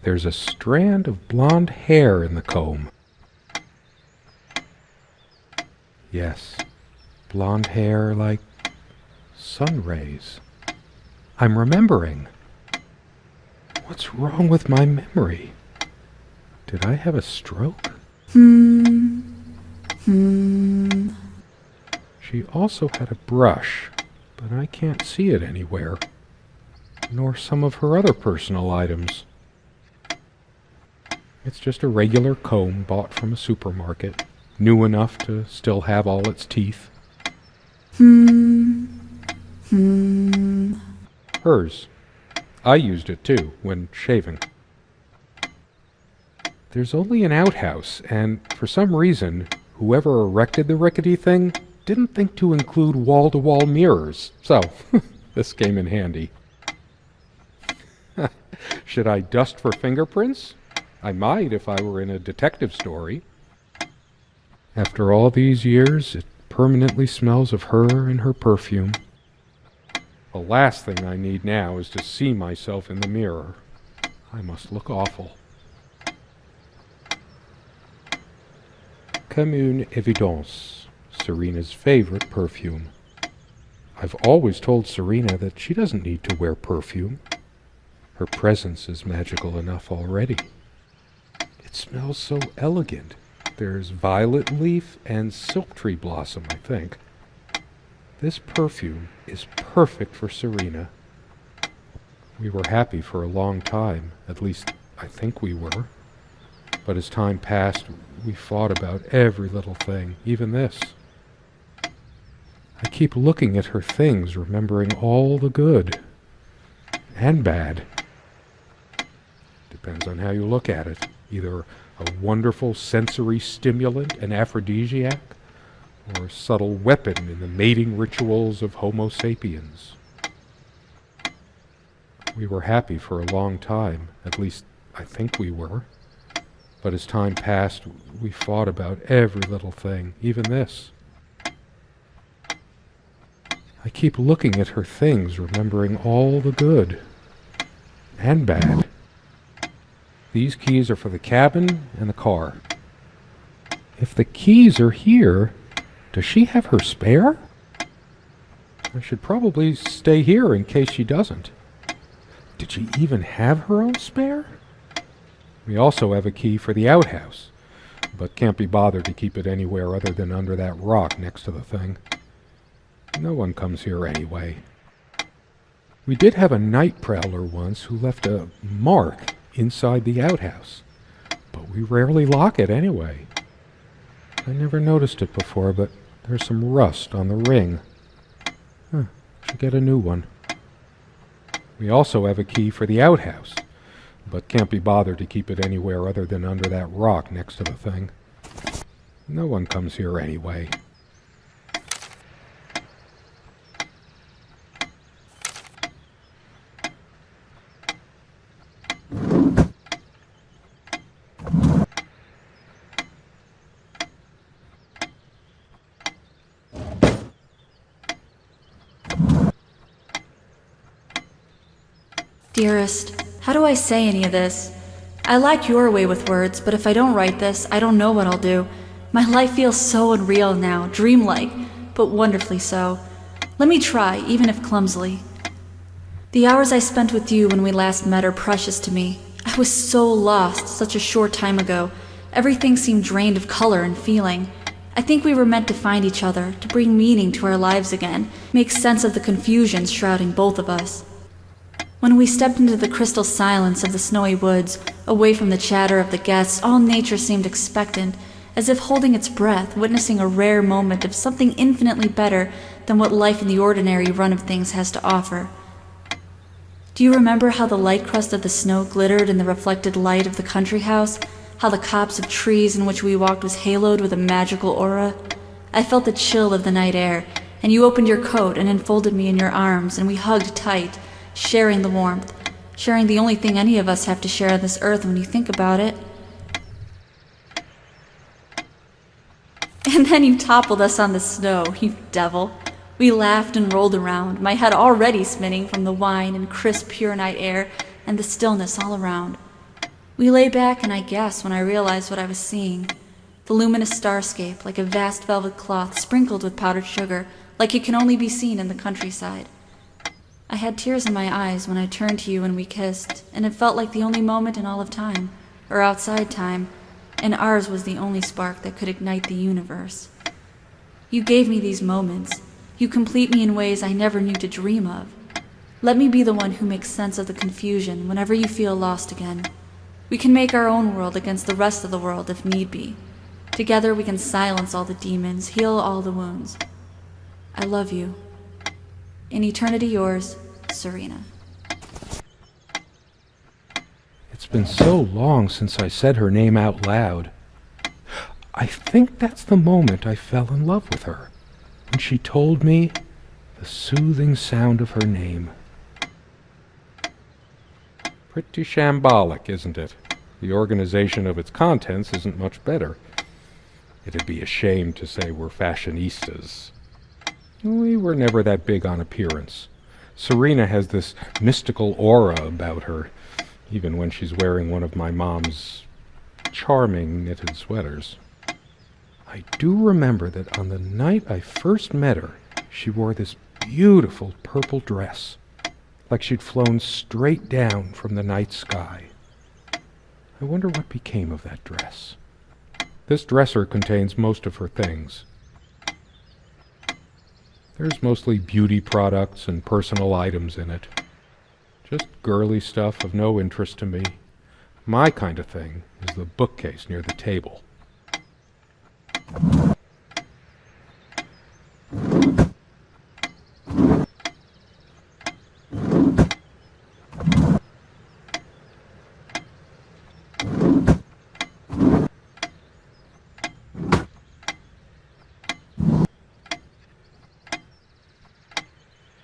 There's a strand of blonde hair in the comb. Yes, blonde hair like sun rays. I'm remembering. What's wrong with my memory? Did I have a stroke? She also had a brush, but I can't see it anywhere, nor some of her other personal items. It's just a regular comb bought from a supermarket, new enough to still have all its teeth. Hers. I used it too, when shaving. There's only an outhouse, and for some reason, whoever erected the rickety thing didn't think to include wall-to-wall mirrors, so this came in handy. Should I dust for fingerprints? I might if I were in a detective story. After all these years, it permanently smells of her and her perfume. The last thing I need now is to see myself in the mirror. I must look awful. Comme une évidence, Serena's favorite perfume. I've always told Serena that she doesn't need to wear perfume. Her presence is magical enough already. It smells so elegant. There's violet leaf and silk tree blossom, I think. This perfume is perfect for Serena. We were happy for a long time, at least I think we were. But as time passed, we fought about every little thing, even this. I keep looking at her things, remembering all the good and bad. Depends on how you look at it. Either a wonderful sensory stimulant and aphrodisiac, or a subtle weapon in the mating rituals of Homo sapiens. We were happy for a long time, at least I think we were. But as time passed, we fought about every little thing, even this. I keep looking at her things, remembering all the good and bad. These keys are for the cabin and the car. If the keys are here, does she have her spare? I should probably stay here in case she doesn't. Did she even have her own spare? We also have a key for the outhouse, but can't be bothered to keep it anywhere other than under that rock next to the thing. No one comes here anyway. We did have a night prowler once who left a mark inside the outhouse, but we rarely lock it anyway. I never noticed it before, but there's some rust on the ring. Should get a new one. We also have a key for the outhouse, but can't be bothered to keep it anywhere other than under that rock next to the thing. No one comes here anyway. Dearest, how do I say any of this? I like your way with words, but if I don't write this, I don't know what I'll do. My life feels so unreal now, dreamlike, but wonderfully so. Let me try, even if clumsily. The hours I spent with you when we last met are precious to me. I was so lost such a short time ago. Everything seemed drained of color and feeling. I think we were meant to find each other, to bring meaning to our lives again, make sense of the confusion shrouding both of us. When we stepped into the crystal silence of the snowy woods, away from the chatter of the guests, all nature seemed expectant, as if holding its breath, witnessing a rare moment of something infinitely better than what life in the ordinary run of things has to offer. Do you remember how the light crust of the snow glittered in the reflected light of the country house? How the copse of trees in which we walked was haloed with a magical aura? I felt the chill of the night air, and you opened your coat and enfolded me in your arms, and we hugged tight, sharing the warmth, sharing the only thing any of us have to share on this earth when you think about it. And then you toppled us on the snow, you devil. We laughed and rolled around, my head already spinning from the wine and crisp, pure night air and the stillness all around. We lay back and I gasped when I realized what I was seeing. The luminous starscape, like a vast velvet cloth sprinkled with powdered sugar, like it can only be seen in the countryside. I had tears in my eyes when I turned to you and we kissed, and it felt like the only moment in all of time, or outside time, and ours was the only spark that could ignite the universe. You gave me these moments. You complete me in ways I never knew to dream of. Let me be the one who makes sense of the confusion whenever you feel lost again. We can make our own world against the rest of the world if need be. Together we can silence all the demons, heal all the wounds. I love you. In eternity yours, Serena. It's been so long since I said her name out loud. I think that's the moment I fell in love with her, when she told me the soothing sound of her name. Pretty shambolic, isn't it? The organization of its contents isn't much better. It'd be a shame to say we're fashionistas. We were never that big on appearance. Serena has this mystical aura about her, even when she's wearing one of my mom's charming knitted sweaters. I do remember that on the night I first met her, she wore this beautiful purple dress, like she'd flown straight down from the night sky. I wonder what became of that dress. This dresser contains most of her things. There's mostly beauty products and personal items in it. Just girly stuff of no interest to me. My kind of thing is the bookcase near the table.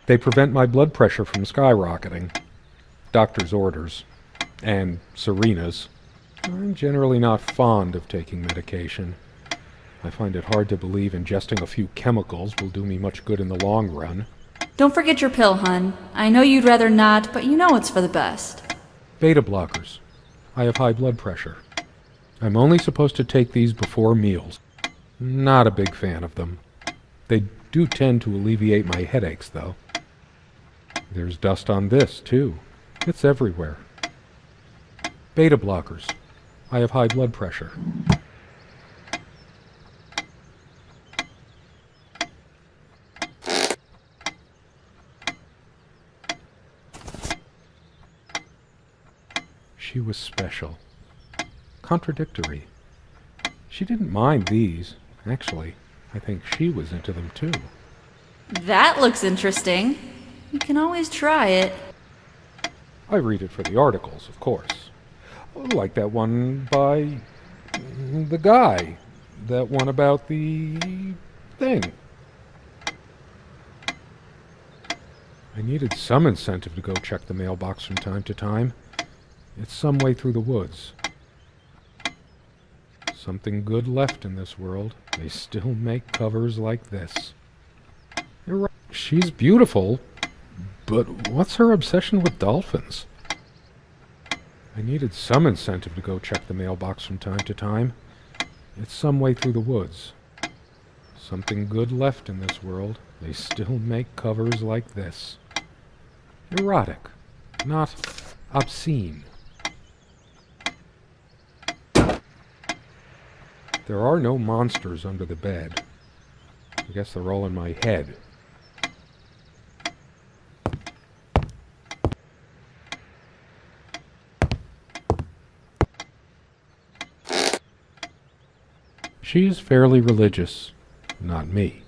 They prevent my blood pressure from skyrocketing. Doctor's orders. And Serena's. I'm generally not fond of taking medication. I find it hard to believe ingesting a few chemicals will do me much good in the long run. Don't forget your pill, hun. I know you'd rather not, but you know it's for the best. Beta blockers. I have high blood pressure. I'm only supposed to take these before meals. Not a big fan of them. They do tend to alleviate my headaches, though. There's dust on this, too. It's everywhere. Beta blockers. I have high blood pressure. She was special. Contradictory. She didn't mind these. Actually, I think she was into them, too. That looks interesting. You can always try it. I read it for the articles, of course. Like that one by the guy. That one about the thing. I needed some incentive to go check the mailbox from time to time. It's some way through the woods. Something good left in this world. They still make covers like this. You're right. She's beautiful. But what's her obsession with dolphins? I needed some incentive to go check the mailbox from time to time. It's some way through the woods. Something good left in this world. They still make covers like this. Erotic, not obscene. There are no monsters under the bed. I guess they're all in my head. She is fairly religious. Not me.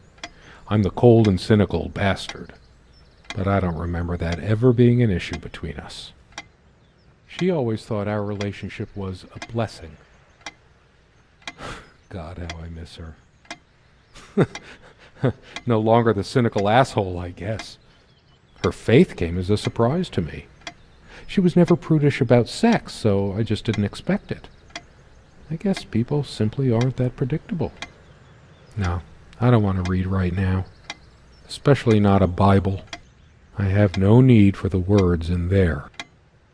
I'm the cold and cynical bastard. But I don't remember that ever being an issue between us. She always thought our relationship was a blessing. God, how I miss her. No longer the cynical asshole, I guess. Her faith came as a surprise to me. She was never prudish about sex, so I just didn't expect it. I guess people simply aren't that predictable. No, I don't want to read right now. Especially not a Bible. I have no need for the words in there.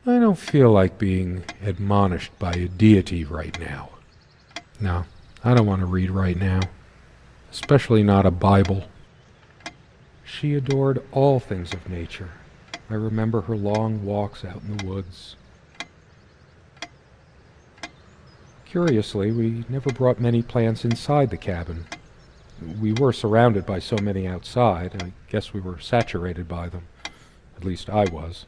I don't feel like being admonished by a deity right now. No, I don't want to read right now, especially not a Bible. She adored all things of nature. I remember her long walks out in the woods. Curiously, we never brought many plants inside the cabin. We were surrounded by so many outside, I guess we were saturated by them. At least I was.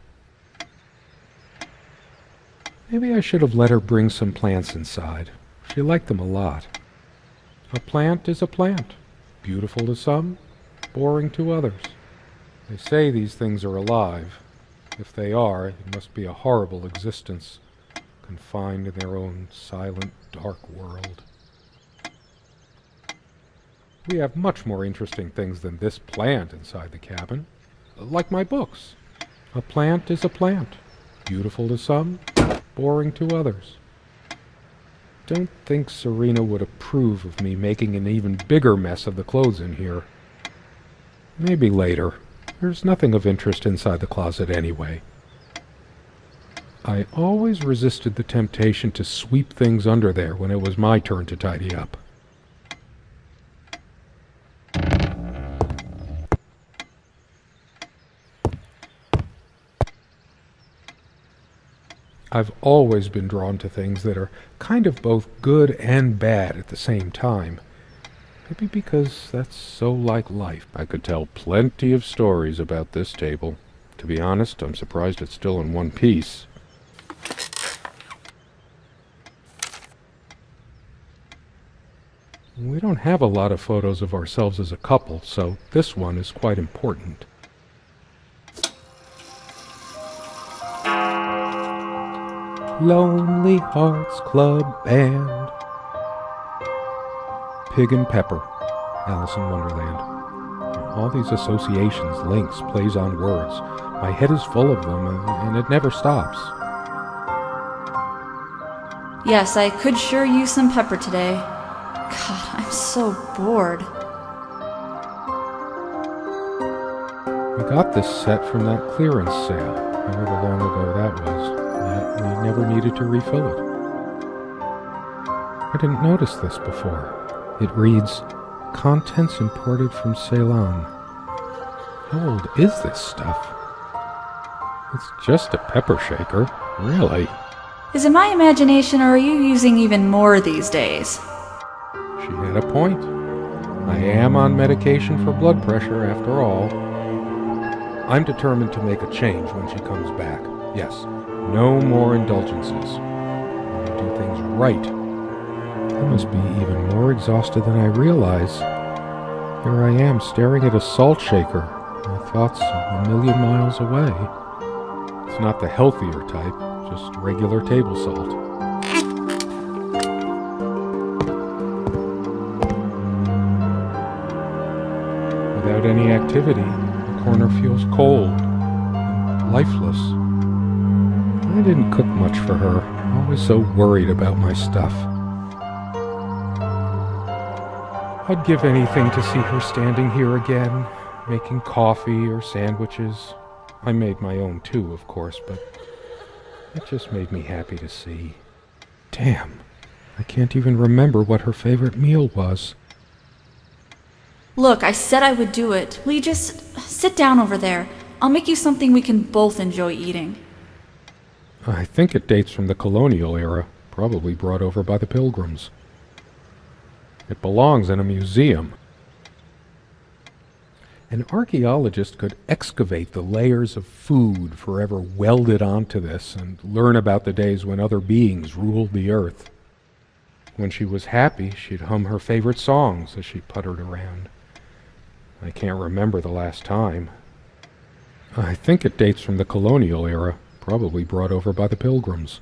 Maybe I should have let her bring some plants inside. She liked them a lot. A plant is a plant. Beautiful to some, boring to others. They say these things are alive. If they are, it must be a horrible existence, confined in their own silent, dark world. We have much more interesting things than this plant inside the cabin, like my books. A plant is a plant. Beautiful to some, boring to others. Don't think Serena would approve of me making an even bigger mess of the clothes in here. Maybe later. There's nothing of interest inside the closet anyway. I always resisted the temptation to sweep things under there when it was my turn to tidy up. I've always been drawn to things that are kind of both good and bad at the same time. Maybe because that's so like life. I could tell plenty of stories about this table. To be honest, I'm surprised it's still in one piece. We don't have a lot of photos of ourselves as a couple, so this one is quite important. Lonely Hearts Club Band. Pig and Pepper, Alice in Wonderland. All these associations, links, plays on words. My head is full of them, and it never stops. Yes, I could sure use some pepper today. God, I'm so bored. We got this set from that clearance sale, however long ago that was, yet we never needed to refill it. I didn't notice this before. It reads, "Contents imported from Ceylon." How old is this stuff? It's just a pepper shaker, really. Is it my imagination, or are you using even more these days? She had a point. I am on medication for blood pressure, after all. I'm determined to make a change when she comes back. Yes, no more indulgences. I do things right. I must be even more exhausted than I realize. Here I am staring at a salt shaker, my thoughts a million miles away. It's not the healthier type, just regular table salt. Without any activity, the corner feels cold and lifeless. I didn't cook much for her, always so worried about my stuff. I'd give anything to see her standing here again, making coffee or sandwiches. I made my own too, of course, but it just made me happy to see. Damn, I can't even remember what her favorite meal was. Look, I said I would do it. Will you just sit down over there? I'll make you something we can both enjoy eating. I think it dates from the colonial era, probably brought over by the Pilgrims. It belongs in a museum. An archaeologist could excavate the layers of food forever welded onto this and learn about the days when other beings ruled the earth. When she was happy, she'd hum her favorite songs as she puttered around. I can't remember the last time. I think it dates from the colonial era, probably brought over by the Pilgrims.